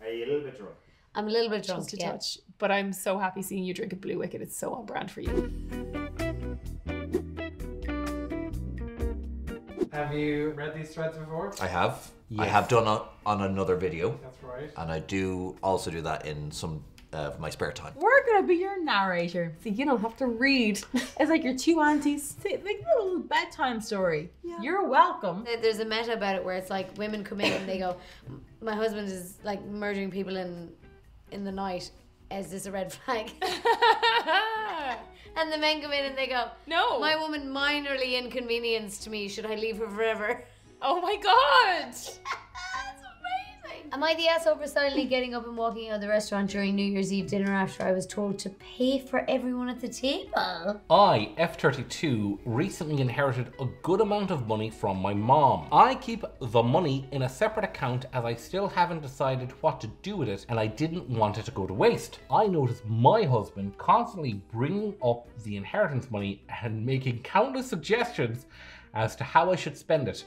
Are you a little bit drunk? I'm a little bit drunk, Just a touch. But I'm so happy seeing you drink a Blue Wicked. It's so on brand for you. Have you read these threads before? I have. Yes. I have done on another video. That's right. And I do also do that in some of my spare time. We're gonna be your narrator, so you don't have to read. It's like your two aunties, like a little bedtime story. Yeah. You're welcome. There's a meta about it where it's like women come in and they go, my husband is like murdering people in the night. Is this a red flag? And the men come in and they go, no, my woman minorly inconvenienced me. Should I leave her forever? Oh my god. Am I the asshole for silently getting up and walking out of the restaurant during New Year's Eve dinner after I was told to pay for everyone at the table? I, F32, recently inherited a good amount of money from my mom. I keep the money in a separate account as I still haven't decided what to do with it and I didn't want it to go to waste. I noticed my husband constantly bringing up the inheritance money and making countless suggestions as to how I should spend it.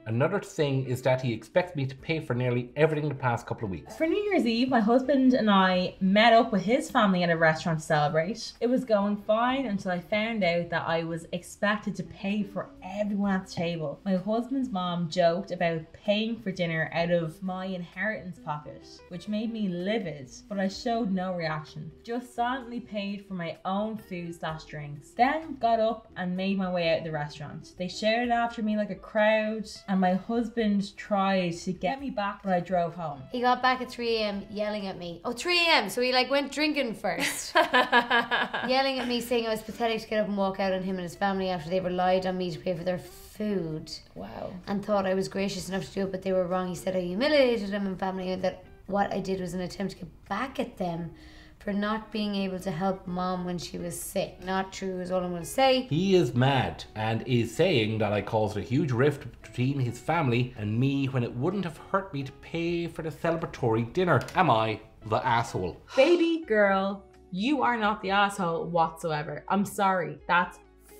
Another thing is that he expects me to pay for nearly everything the past couple of weeks. For New Year's Eve, my husband and I met up with his family at a restaurant to celebrate. It was going fine until I found out that I was expected to pay for everyone at the table. My husband's mom joked about paying for dinner out of my inheritance pocket, which made me livid, but I showed no reaction. Just silently paid for my own food/drinks. Then got up and made my way out of the restaurant. They shouted after me like a crowd, and my husband tried to get me back, but I drove home. He got back at 3 a.m. yelling at me. Oh, 3 a.m. So he like went drinking first. Yelling at me saying I was pathetic to get up and walk out on him and his family after they relied on me to pay for their food. Wow. And thought I was gracious enough to do it, but they were wrong. He said I humiliated him and family and that what I did was an attempt to get back at them for not being able to help mom when she was sick. Not true is all I'm going to say. He is mad and is saying that I caused a huge rift between his family and me when it wouldn't have hurt me to pay for the celebratory dinner. Am I the asshole? Baby girl, you are not the asshole whatsoever. I'm sorry, that's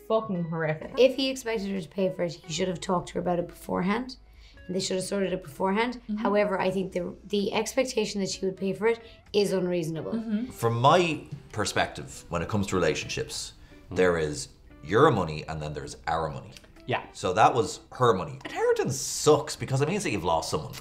fucking horrific. If he expected her to pay for it, he should have talked to her about it beforehand. They should have sorted it beforehand. Mm-hmm. However, I think the expectation that she would pay for it is unreasonable. Mm-hmm. From my perspective, when it comes to relationships, there is your money and then there's our money. Yeah. So that was her money. Inheritance sucks because it means that you've lost someone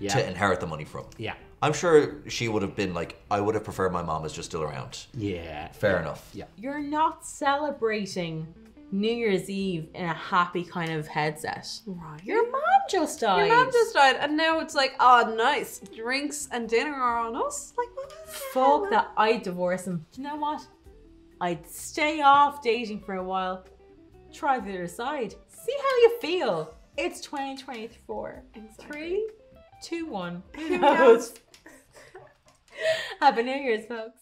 to inherit the money from. Yeah. I'm sure she would have been like, I would have preferred my mom was just still around. Yeah. Fair enough. Yeah. You're not celebrating New Year's Eve in a happy kind of headset. Right. Your mom just died. Your mom just died, and now it's like, oh, nice. Drinks and dinner are on us. Like, what the hell? Fuck that. I'd divorce him. Do you know what? I'd stay off dating for a while. Try the other side. See how you feel. It's 2024. Exactly. 3, 2, 1. Who knows? Happy New Year's, folks.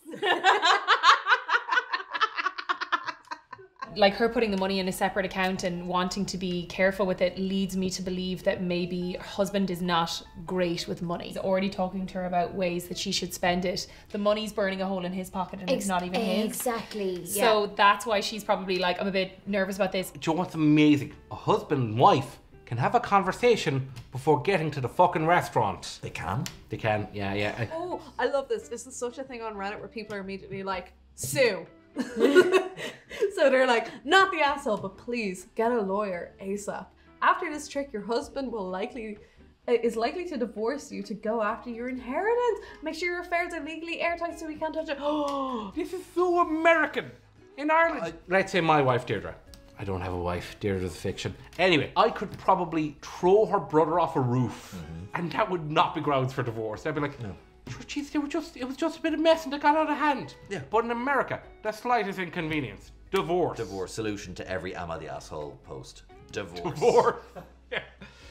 Like her putting the money in a separate account and wanting to be careful with it leads me to believe that maybe her husband is not great with money. He's already talking to her about ways that she should spend it. The money's burning a hole in his pocket and it's not even his. Exactly. So that's why she's probably like, I'm a bit nervous about this. Do you know what's amazing? A husband and wife can have a conversation before getting to the fucking restaurant. They can? They can, yeah. Oh, I love this. This is such a thing on Reddit where people are immediately like, sue. So they're like, not the asshole, but please get a lawyer ASAP. After this trick, your husband is likely to divorce you to go after your inheritance. Make sure your affairs are legally airtight so we can't touch it. Oh, This is so American. In Ireland, let's say my wife Deirdre. I don't have a wife. Deirdre's a fiction. Anyway, I could probably throw her brother off a roof, and that would not be grounds for divorce. I'd be like, no. Jeez, it was just a bit of mess and it got out of hand. Yeah. But in America, the slightest inconvenience. Divorce. Divorce. Solution to every Am I the Asshole post. Divorce. Divorce. Yeah.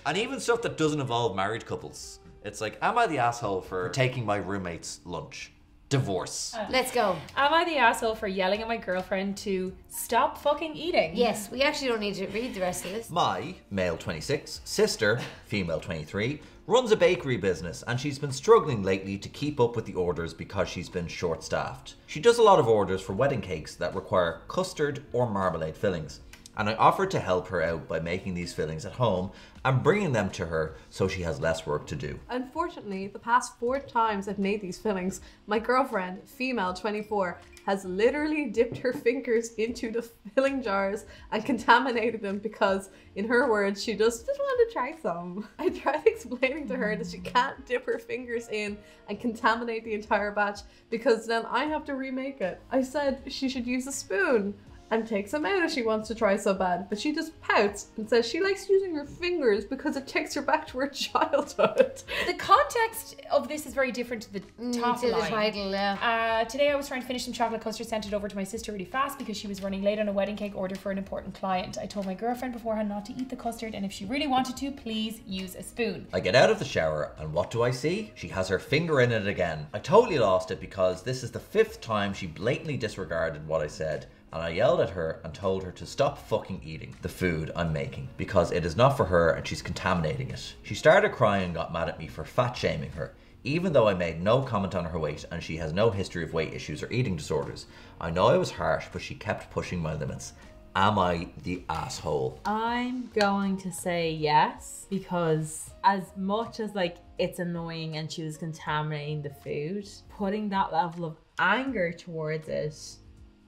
And even stuff that doesn't involve married couples. It's like, am I the asshole for taking my roommate's lunch? Divorce. Let's go. am I the asshole for yelling at my girlfriend to stop fucking eating? Yes, we actually don't need to read the rest of this. My, male 26, sister, female 23, runs a bakery business and she's been struggling lately to keep up with the orders because she's been short-staffed. She does a lot of orders for wedding cakes that require custard or marmalade fillings. and I offered to help her out by making these fillings at home and bringing them to her so she has less work to do. Unfortunately, the past 4 times I've made these fillings, my girlfriend, female 24, has literally dipped her fingers into the filling jars and contaminated them because, in her words, she just wanted to try some. I tried explaining to her that she can't dip her fingers in and contaminate the entire batch because then I have to remake it. I said she should use a spoon and take some out if she wants to try so bad, but she just pouts and says she likes using her fingers because it takes her back to her childhood. The context of this is very different to the top To the line. title, yeah. Today I was trying to finish some chocolate custard, sent it over to my sister really fast because she was running late on a wedding cake order for an important client. I told my girlfriend beforehand not to eat the custard, and if she really wanted to, please use a spoon. I get out of the shower and what do I see? She has her finger in it again. I totally lost it because this is the 5th time she blatantly disregarded what I said, and I yelled at her and told her to stop fucking eating the food I'm making because it is not for her and she's contaminating it. She started crying and got mad at me for fat shaming her, even though I made no comment on her weight and she has no history of weight issues or eating disorders. I know I was harsh, but she kept pushing my limits. Am I the asshole? I'm going to say yes, because as much as like it's annoying and she was contaminating the food, putting that level of anger towards it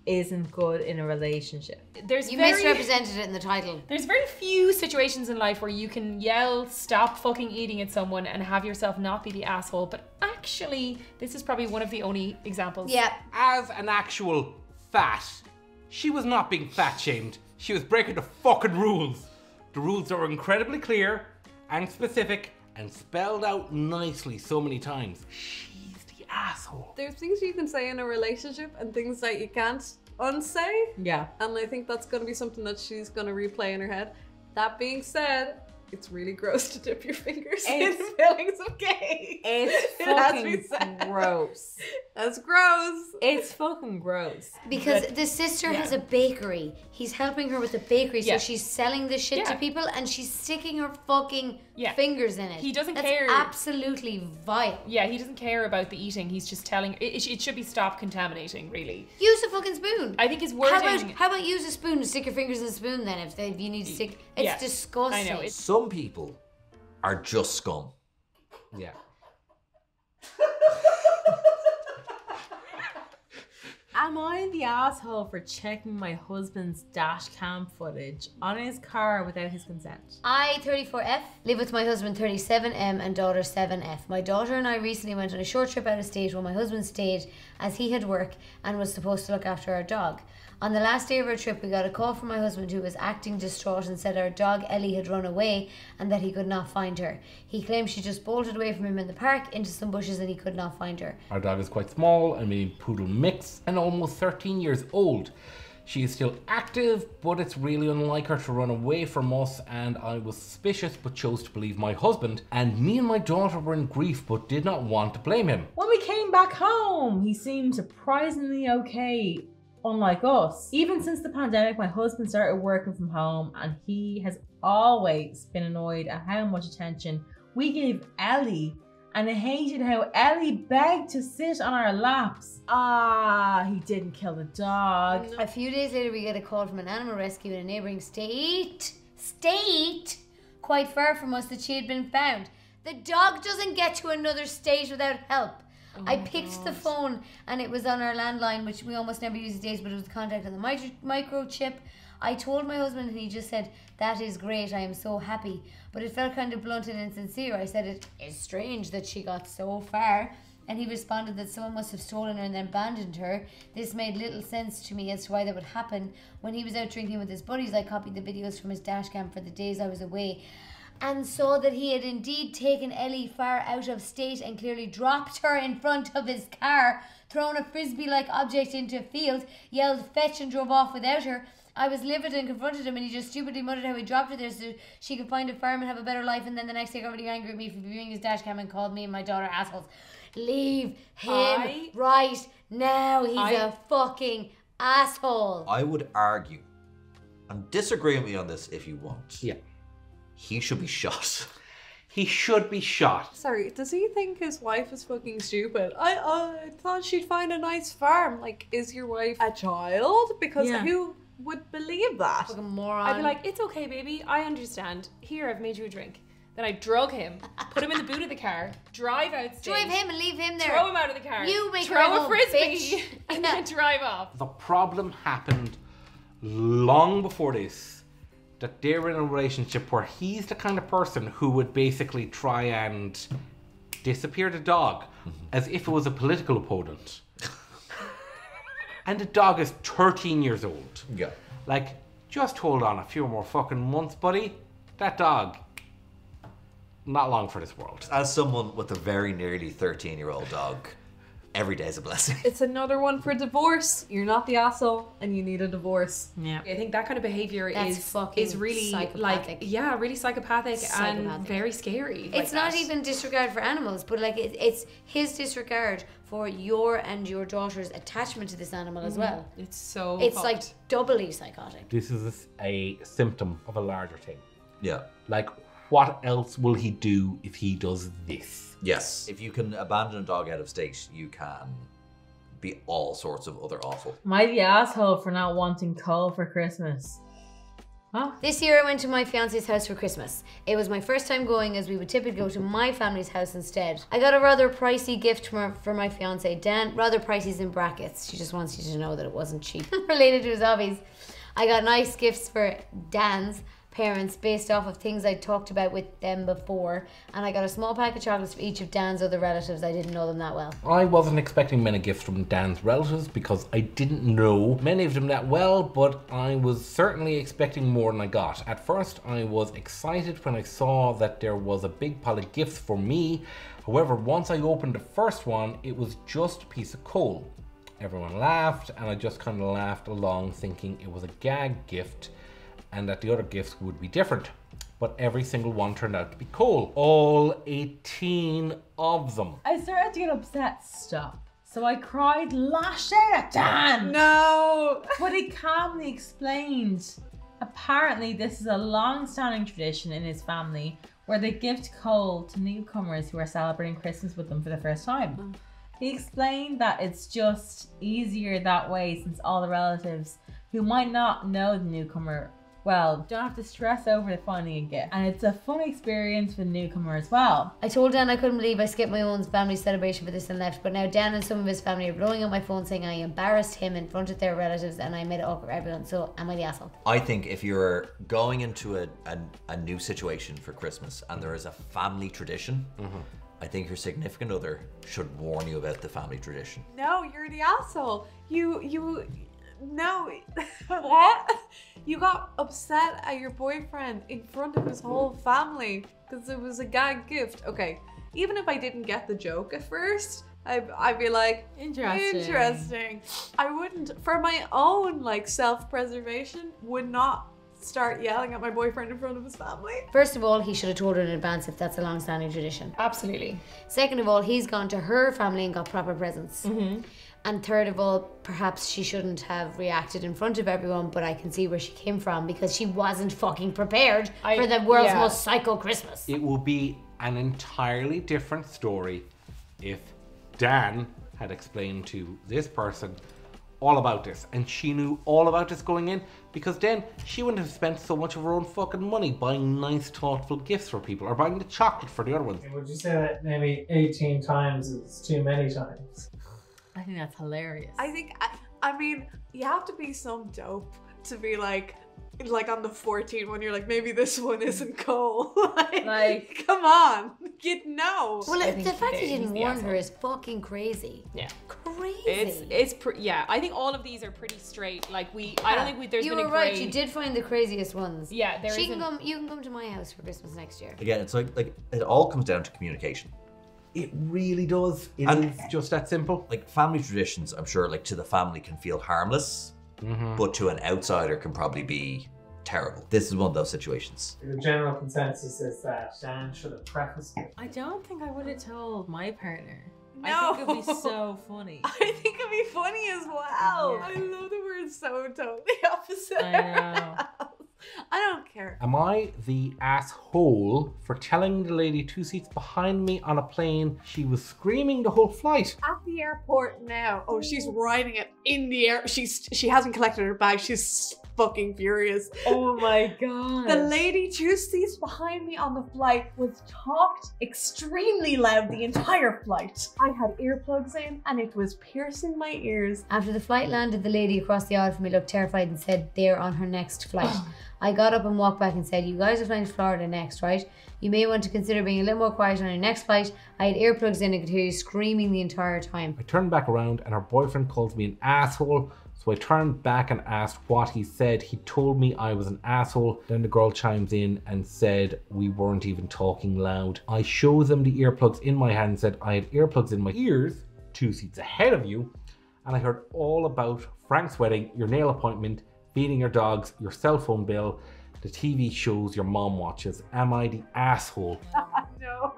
isn't good in a relationship. You misrepresented it in the title. There's very few situations in life where you can yell, stop fucking eating at someone and have yourself not be the asshole, but actually, this is probably one of the only examples. Yeah. As an actual fat, she was not being fat shamed. She was breaking the fucking rules. The rules are incredibly clear and specific and spelled out nicely so many times. She's the asshole. There's things you can say in a relationship and things that you can't unsay. Yeah. And I think that's going to be something that she's going to replay in her head. That being said, it's really gross to dip your fingers in fillings of cake. It's It has to be fucking said. gross. That's gross. It's fucking gross. Because the sister has a bakery. He's helping her with the bakery, so Yeah. she's selling this shit to Yeah. people and she's sticking her fucking Yeah. fingers in it. He doesn't That's care. absolutely vile. Yeah, he doesn't care about the eating. He's just telling it should be stop contaminating, really. Use a fucking spoon. I think his wording. How about use a spoon? Stick your fingers in the spoon then if you need to stick. It's Yeah. disgusting. I know, it's- Some people are just scum. Yeah. Am I the asshole for checking my husband's dash cam footage on his car without his consent? I, 34F, live with my husband, 37M, and daughter, 7F. My daughter and I recently went on a short trip out of state while my husband stayed as he had work and was supposed to look after our dog. On the last day of our trip, we got a call from my husband who was acting distraught and said our dog Ellie had run away and that he could not find her. He claimed she just bolted away from him in the park into some bushes and he could not find her. Our dog is quite small, a mini poodle mix, and almost 13 years old. She is still active, but it's really unlike her to run away from us, and I was suspicious but chose to believe my husband, and me and my daughter were in grief but did not want to blame him. When we came back home, he seemed surprisingly okay, unlike us. Even since the pandemic, my husband started working from home and he has always been annoyed at how much attention we gave Ellie and hated how Ellie begged to sit on our laps. He didn't kill the dog. A few days later, we get a call from an animal rescue in a neighbouring state, quite far from us, that she had been found. The dog doesn't get to another state without help. I picked the phone and it was on our landline, which we almost never use these days, but it was the contact on the microchip. I told my husband and he just said, "That is great, I am so happy." But it felt kind of blunt and insincere. I said, "It is strange that she got so far." And he responded that someone must have stolen her and then abandoned her. This made little sense to me as to why that would happen. When he was out drinking with his buddies, I copied the videos from his dash cam for the days I was away and saw that he had indeed taken Ellie far out of state and clearly dropped her in front of his car, thrown a frisbee-like object into a field, yelled fetch and drove off without her. I was livid and confronted him and he just stupidly muttered how he dropped her there so she could find a farm and have a better life, and then the next day got really angry at me for viewing his dash cam and called me and my daughter assholes. Leave him right now. He's a fucking asshole. I would argue, and disagree with me on this if you want. Yeah. He should be shot. He should be shot. Sorry, does he think his wife is fucking stupid? I thought she'd find a nice farm. Like, is your wife a child? Because Yeah. would believe that. Fucking moron. I'd be like, it's okay, baby. I understand. Here, I've made you a drink. Then I drug him, put him in the boot of the car, drive outstage. drive him and leave him there. Throw him out of the car. You make her throw at a home, frisbee bitch. and then drive off. The problem happened long before this, that they're in a relationship where he's the kind of person who would basically try and disappear the dog as if it was a political opponent. And the dog is 13 years old. Yeah. Like, just hold on a few more fucking months, buddy. That dog, not long for this world. As someone with a very nearly 13-year-old dog, every day is a blessing. It's another one for divorce. You're not the asshole and you need a divorce. Yeah. I think that kind of behavior That's is fucking really psychopathic. really psychopathic and very scary. It's not even disregard for animals, but like it's his disregard for your and your daughter's attachment to this animal as well. It's so It's fucked. like doubly psychotic. This is a symptom of a larger thing. Yeah. Like, what else will he do if he does this? Yes. If you can abandon a dog out of state, you can be all sorts of other awful. Am I the asshole for not wanting coal for Christmas? Huh? This year I went to my fiance's house for Christmas. It was my first time going, as we would typically go to my family's house instead. I got a rather pricey gift for my fiance, Dan. Rather pricey's in brackets. She just wants you to know that it wasn't cheap. Related to his hobbies. I got nice gifts for Dan's parents based off of things I talked about with them before, and I got a small pack of chocolates for each of Dan's other relatives. I didn't know them that well. I wasn't expecting many gifts from Dan's relatives because I didn't know many of them that well, but I was certainly expecting more than I got. At first, I was excited when I saw that there was a big pile of gifts for me. However, once I opened the first one, it was just a piece of coal. Everyone laughed, and I just kind of laughed along, thinking it was a gag gift and that the other gifts would be different. But every single one turned out to be coal. All 18 of them. I started to get upset. Stop. So I cried, lashed out at Dan. No! But he calmly explained. Apparently, this is a long-standing tradition in his family where they gift coal to newcomers who are celebrating Christmas with them for the first time. He explained that it's just easier that way since all the relatives who might not know the newcomer well don't have to stress over finding a gift. And it's a fun experience for the newcomer as well. I told Dan I couldn't believe I skipped my own family celebration for this and left, but now Dan and some of his family are blowing up my phone saying I embarrassed him in front of their relatives and I made it awkward for everyone, so am I the asshole? I think if you're going into a new situation for Christmas and there is a family tradition, I think your significant other should warn you about the family tradition. No, you're the asshole. No. What? You got upset at your boyfriend in front of his whole family because it was a gag gift. Okay, even if I didn't get the joke at first, I'd be like, interesting. I wouldn't, for my own like self-preservation, would not start yelling at my boyfriend in front of his family. First of all, he should have told her in advance if that's a long-standing tradition. Absolutely. Second of all, he's gone to her family and got proper presents. And third of all, perhaps she shouldn't have reacted in front of everyone, but I can see where she came from because she wasn't fucking prepared for the world's most psycho Christmas. It will be an entirely different story if Dan had explained to this person all about this and she knew all about this going in, because then she wouldn't have spent so much of her own fucking money buying nice thoughtful gifts for people or buying the chocolate for the other ones. Would you say that maybe 18 times is too many times? I think that's hilarious. I think, I mean, you have to be some dope to be like on the 14th when you're like, maybe this one isn't coal. like, come on, you'd know. Well, I the think fact he he's didn't the warn asshole. her is fucking crazy. Yeah. Crazy. Yeah, I think all of these are pretty straight. Like I don't think there's you been were a right. great... You did find the craziest ones. Yeah, there You isn't... can come to my house for Christmas next year. Again, it's like it all comes down to communication. It really does. It And- is just that simple. Like family traditions, I'm sure, like to the family can feel harmless, but to an outsider can probably be terrible. This is one of those situations. The general consensus is that Dan should have prefaced it. I don't think I would have told my partner. No. I think it'd be so funny. I think it'd be funny as well. Yeah. I love that we're so totally opposite. I know. I don't care. Am I the asshole for telling the lady 2 seats behind me on a plane she was screaming the whole flight? At the airport now. Oh, she's riding it in the air. She hasn't collected her bag. She's fucking furious. Oh my god. The lady 2 seats behind me on the flight was talked extremely loud the entire flight. I had earplugs in and it was piercing my ears. After the flight landed, the lady across the aisle from me looked terrified and said they're on her next flight. I got up and walked back and said, you guys are flying to Florida next, right? You may want to consider being a little more quiet on your next flight. I had earplugs in and could hear you screaming the entire time. I turned back around and her boyfriend calls me an asshole. So I turned back and asked what he said. He told me I was an asshole. Then the girl chimes in and said we weren't even talking loud. I showed them the earplugs in my hand and said I had earplugs in my ears, 2 seats ahead of you. And I heard all about Frank's wedding, your nail appointment, feeding your dogs, your cell phone bill, the TV shows your mom watches. Am I the asshole? No,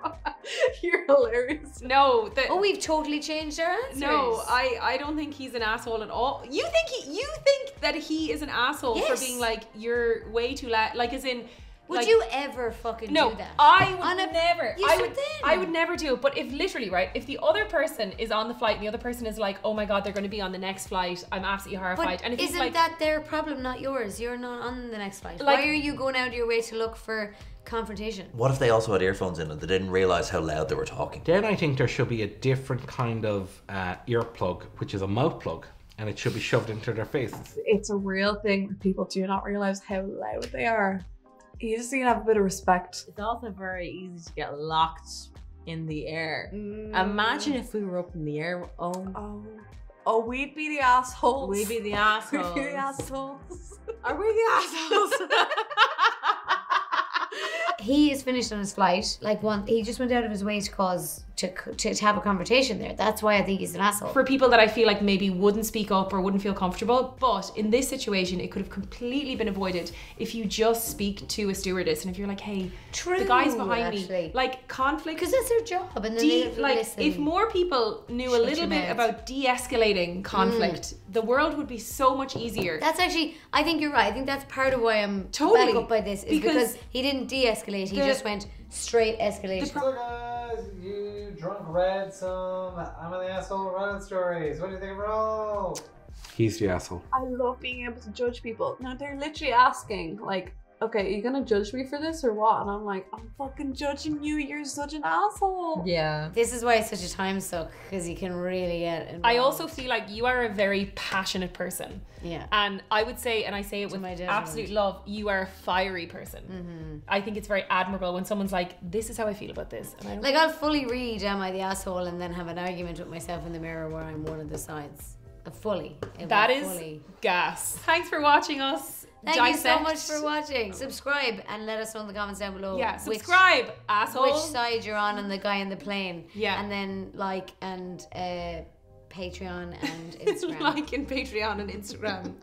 you're hilarious. No, Oh, we've totally changed our answers. no, I don't think he's an asshole at all. You think that he is an asshole for Yes. being like you're way too loud, like as in. Would like, you ever fucking No, do that? I would On a- never. You I should would. then. I would never do it. But if literally, right, if the other person is on the flight and the other person is like, oh my god, they're going to be on the next flight, I'm absolutely horrified. But And if he's isn't like, that their problem, not yours? You're not on the next flight. Like- Why are you going out of your way to look for confrontation? What if they also had earphones in and they didn't realise how loud they were talking? Then I think there should be a different kind of earplug, which is a mouth plug, and it should be shoved into their faces. It's a real thing where people do not realize how loud they are. You just need to have a bit of respect. It's also very easy to get locked in the air. Imagine if we were up in the air. Oh, we'd be the assholes. We'd be the We'd assholes. be the assholes. Are we the assholes? He is finished on his flight. He just went out of his way to have a confrontation there. That's why I think he's an asshole. for people that I feel like maybe wouldn't speak up or wouldn't feel comfortable. But in this situation, it could have completely been avoided if you just speak to a stewardess and if you're like, hey, True, the guys behind actually. me, like conflict. Because that's their job, and then they have to like listen. if more people knew a Shut little your bit mouth. about de-escalating conflict, the world would be so much easier. That's actually, I think you're right. I think that's part of why I'm Totally. back up by this, is because he didn't de-escalate. He just went straight escalation. So guys, you drunk read some I'm an asshole Reddit stories. What do you think of it all? He's the asshole. I love being able to judge people. Now they're literally asking, like, okay, are you gonna judge me for this or what? And I'm like, I'm fucking judging you. You're such an asshole. Yeah. This is why it's such a time suck, because you can really get involved. I also feel like you are a very passionate person. Yeah. And I would say, and I say it with my detriment. absolute love, you are a fiery person. I think it's very admirable when someone's like, this is how I feel about this. And I don't Like, I'll fully read Am I the Asshole and then have an argument with myself in the mirror where I'm one of the sides. Fully. That is fully. gas. Thanks for watching us. Thank you so dissect. much for watching. Subscribe and let us know in the comments down below. Yeah, subscribe, asshole. Which side you're on the guy in the plane. Yeah. And then like and Patreon and Instagram. Like in Patreon and Instagram.